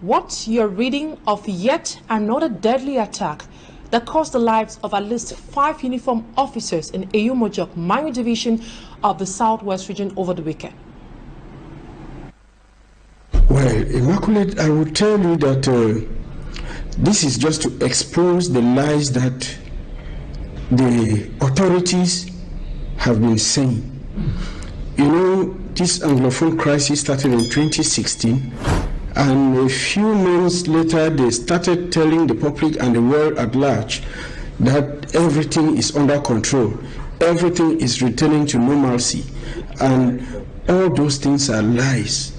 What's your reading of yet another deadly attack that cost the lives of at least 5 uniformed officers in Eyumojock Minor Division of the Southwest region over the weekend? Well, Immaculate, I will tell you that this is just to expose the lies that the authorities have been saying. You know, this Anglophone crisis started in 2016, and a few months later they started telling the public and the world at large that everything is under control, everything is returning to normalcy, and all those things are lies.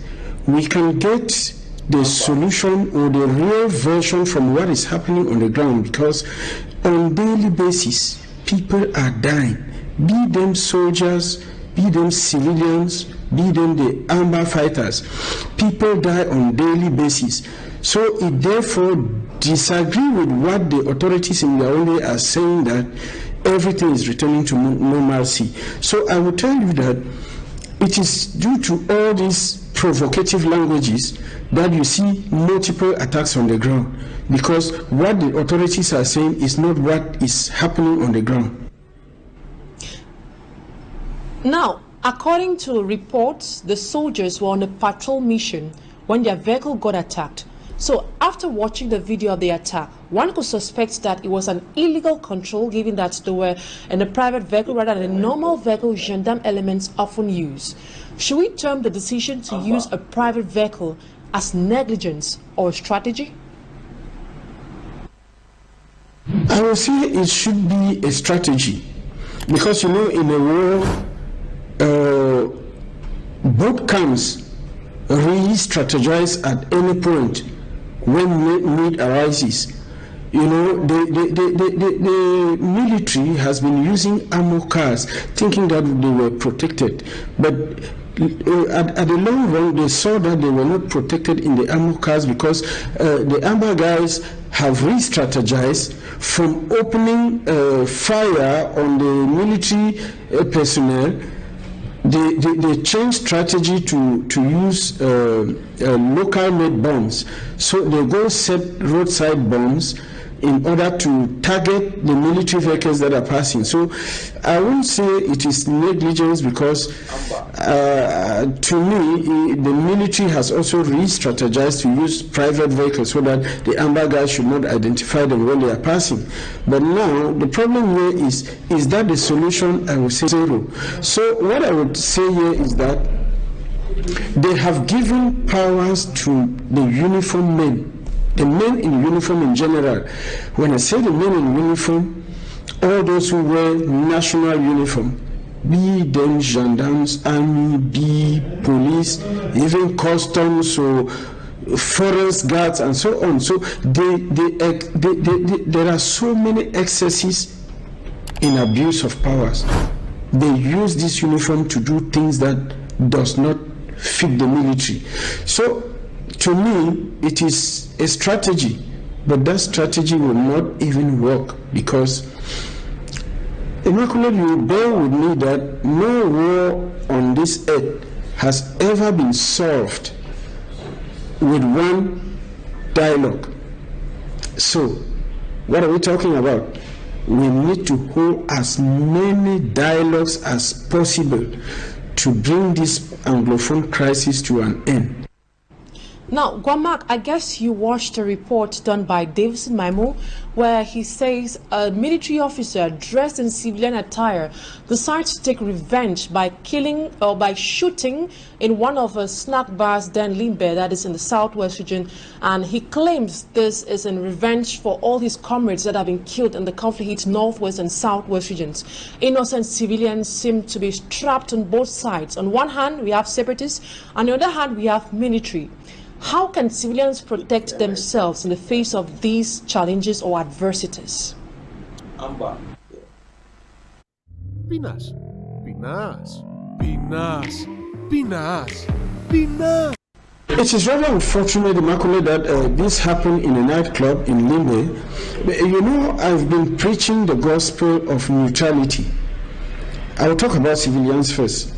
We can get the solution or the real version from what is happening on the ground, because on daily basis people are dying, be them soldiers, be them civilians, be them the Amber fighters. People die on daily basis. So it therefore disagree with what the authorities in Yaoundé are saying, that everything is returning to normalcy. So I will tell you that it is due to all these provocative languages that you see multiple attacks on the ground, because what the authorities are saying is not what is happening on the ground. Now, according to reports, the soldiers were on a patrol mission when their vehicle got attacked. So after watching the video of the attack, one could suspect that it was an illegal control, given that they were in a private vehicle rather than a normal vehicle gendarme elements often use. Should we term the decision to use a private vehicle as negligence or strategy? I will say it should be a strategy, because you know, in a war, both camps really strategize at any point when need arises. You know, the military has been using armor cars thinking that they were protected, but at the long run they saw that they were not protected in the armor cars, because the Amber guys have re-strategized from opening fire on the military personnel. They changed strategy to use local made bombs. So they go set roadside bombs in order to target the military vehicles that are passing. So I won't say it is negligence, because to me the military has also re-strategized to use private vehicles so that the Amber guys should not identify them when they are passing. But now the problem here is that the solution? I will say zero. So what I would say here is that they have given powers to the uniform men, the men in uniform in general. When I say the men in uniform, all those who wear national uniform, be them gendarmes, army, be police, even customs or forest guards and so on. So there are so many excesses in abuse of powers. They use this uniform to do things that does not fit the military. So to me, it is a strategy, but that strategy will not even work, because Immaculate, you bear with me that no war on this earth has ever been solved with one dialogue. So what are we talking about? We need to hold as many dialogues as possible to bring this Anglophone crisis to an end. Now, Guamak, I guess you watched a report done by Davidson Maimo, where he says a military officer dressed in civilian attire decides to take revenge by killing or by shooting in one of a snack bars, Dan Limbe, that is in the Southwest region, and he claims this is in revenge for all his comrades that have been killed in the conflict Northwest and Southwest regions. Innocent civilians seem to be trapped on both sides. On one hand, we have separatists, on the other hand, we have military. How can civilians protect themselves in the face of these challenges or adversities? Pinas, Pinas, Pinas, Pinas, Pinas. It is rather unfortunate, Immaculate, that this happened in a nightclub in Limbe. But, you know, I've been preaching the gospel of neutrality. I will talk about civilians first.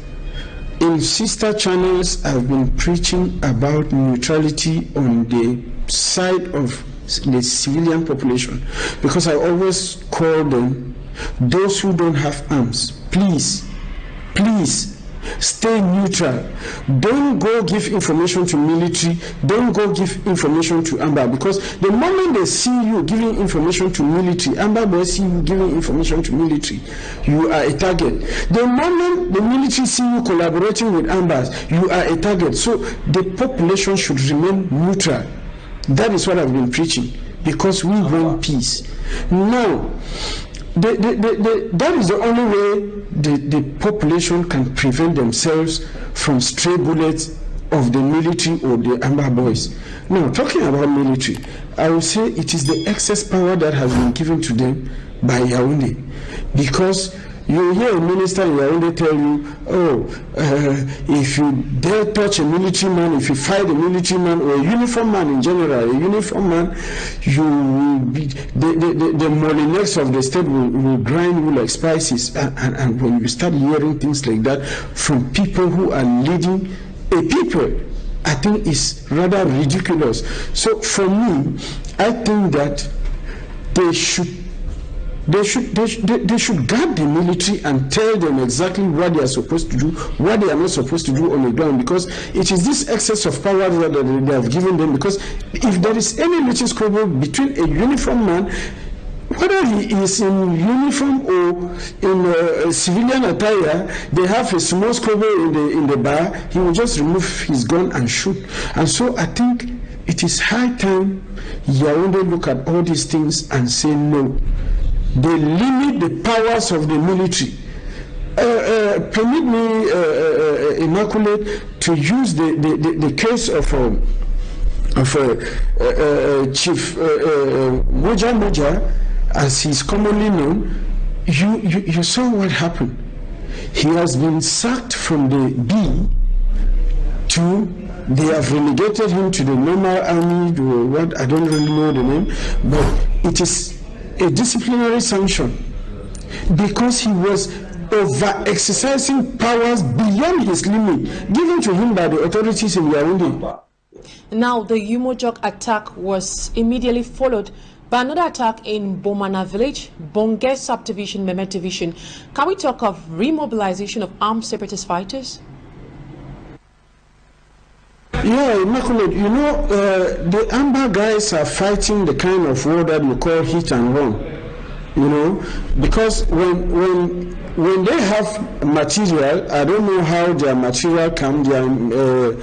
in sister channels, I've been preaching about neutrality on the side of the civilian population, because I always call them those who don't have arms. Please, stay neutral. Don't go give information to military. Don't go give information to Amba, because the moment they see you giving information to military, Amba boys see you giving information to military, you are a target. The moment the military see you collaborating with Ambas, you are a target. So the population should remain neutral. That is what I've been preaching, because we want peace. Now, that is the only way the population can prevent themselves from stray bullets of the military or the Amba boys. Now, talking about military, I will say it is the excess power that has been given to them by Yaoundé, because you hear a minister in Yaoundé tell you, if you dare touch a military man, if you fight a military man or a uniform man in general, a uniform man, you will be, the Molinex of the state will grind you like spices. And when you start hearing things like that from people who are leading a people, I think it's rather ridiculous. So for me, I think that they should guard the military and tell them exactly what they are supposed to do, what they are not supposed to do on the ground, because it is this excess of power that they have given them. Because if there is any little squabble between a uniform man, whether he is in uniform or in civilian attire, they have a small squabble in the bar, he will just remove his gun and shoot. And so I think it is high time Yaoundé look at all these things and say no. They limit the powers of the military. Permit me, Immaculate, to use the case of Chief Moja, as he's commonly known. You saw what happened. He has been sacked from the B to, they have relegated him to the normal army, or what, I don't really know the name, but it is a disciplinary sanction because he was over-exercising powers beyond his limit given to him by the authorities in Yaoundé. Now, the Eyumojock attack was immediately followed by another attack in Bomana village, Bonge subdivision, Memet division. Can we talk of remobilization of armed separatist fighters? Yeah, Immaculate, you know, the Amba guys are fighting the kind of war that you call hit and run, you know, because when they have material, I don't know how their material come, their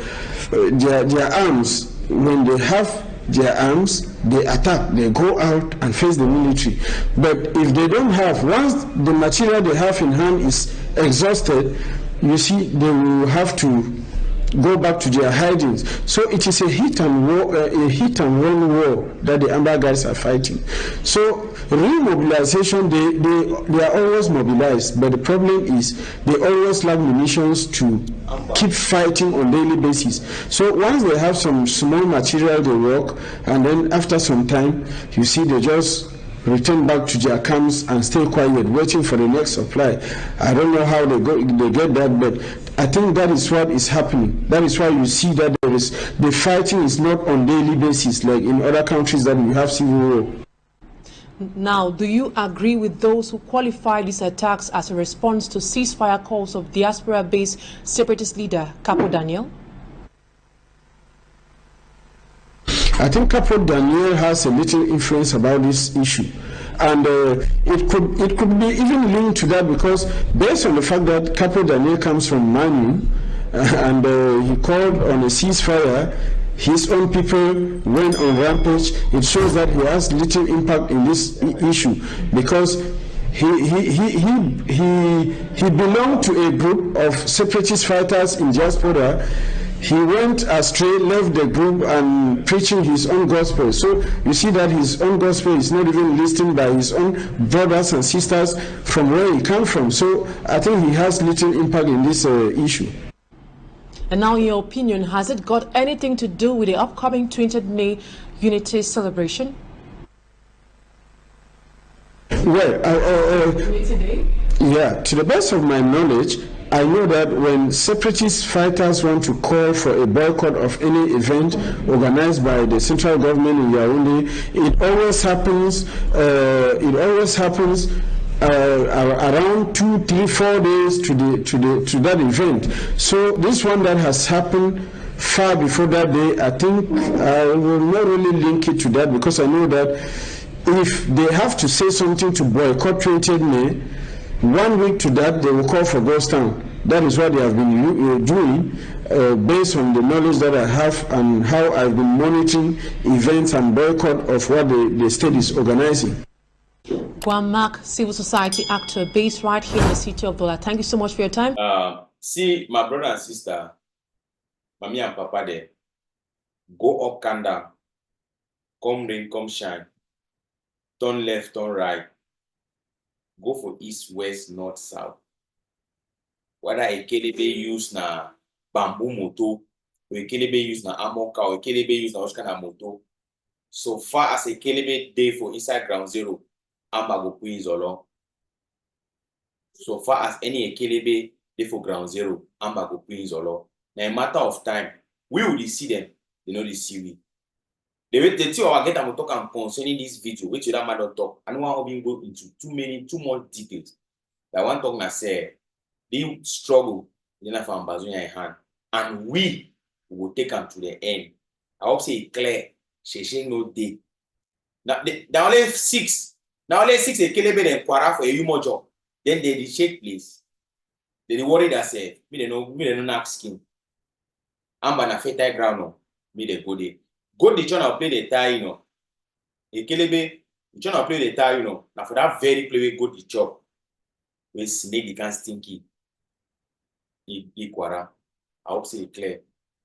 arms, when they have their arms, they attack, they go out and face the military. But if they don't have, once the material they have in hand is exhausted, you see, they will have to go back to their hidings. So it is a hit and run war that the Amba guys are fighting. So remobilization, they are always mobilized, but the problem is they always lack munitions to keep fighting on daily basis. So once they have some small material, they work, and then after some time, you see they just return back to their camps and stay quiet, waiting for the next supply. I don't know how they get that, but I think that is what is happening. That is why you see that the fighting is not on daily basis like in other countries that we have civil war. Now, do you agree with those who qualify these attacks as a response to ceasefire calls of diaspora-based separatist leader Capo Daniel? I think Capo Daniel has a little influence about this issue, and it could be even linked to that, because based on the fact that Capo Daniel comes from Manu and he called on a ceasefire, his own people went on rampage. It shows that he has little impact in this issue, because he belonged to a group of separatist fighters in diaspora. He went astray, left the group, and preaching his own gospel. So you see that his own gospel is not even listened by his own brothers and sisters from where he comes from. So I think he has little impact in this issue. And now, in your opinion, has it got anything to do with the upcoming 20th May Unity celebration? Well, Unity Day? Yeah, to the best of my knowledge, I know that when separatist fighters want to call for a boycott of any event organized by the central government in Yaoundé, it always happens. Around 2, 3, 4 days to that event. So this one that has happened far before that day, I think I will not really link it to that, because I know that if they have to say something to boycott 20th May, 1 week to that they will call for ghost town. That is what they have been doing, based on the knowledge that I have and how I've been monitoring events and boycott of what the state is organizing. Guamak, civil society actor based right here in the city of Dola. Thank you so much for your time. See, my brother and sister, mommy and papa there, go up, come down, come rain, come shine, turn left, turn right, go for east, west, north, south. Whether a kelebe use na bamboo moto, or a kelebe use na amoka, or a kelebe use na kind of moto. So far as a kelebe day for inside ground zero, Ambago Zolo. So far as any Ekelebe they for ground zero, Ambago Zolo. Now a matter of time, we will see them, they know they see we. The two of get talk and concerning this video, which you don't matter talk. I don't want to go into too much details. I want to talk and say they struggle in for Ambazonia in hand, and we will take them to the end. I hope say clear, she no day. Now only 6. Now let's 6 a kelebe and kwara for Eyumojock. Then they shake place. They worry themselves. Me they no knock skin. Amba na fertile ground no. Me they go there. Go the channel play the tie, you know. A kelebe, the channel play the tie, you know. Now for that very play we go the chop. We snake the can stinky. E kwara. I hope say clear.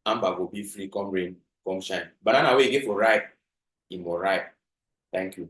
Amba go be free, come rain, come shine. Banana way get for ripe. It more ripe. Thank you.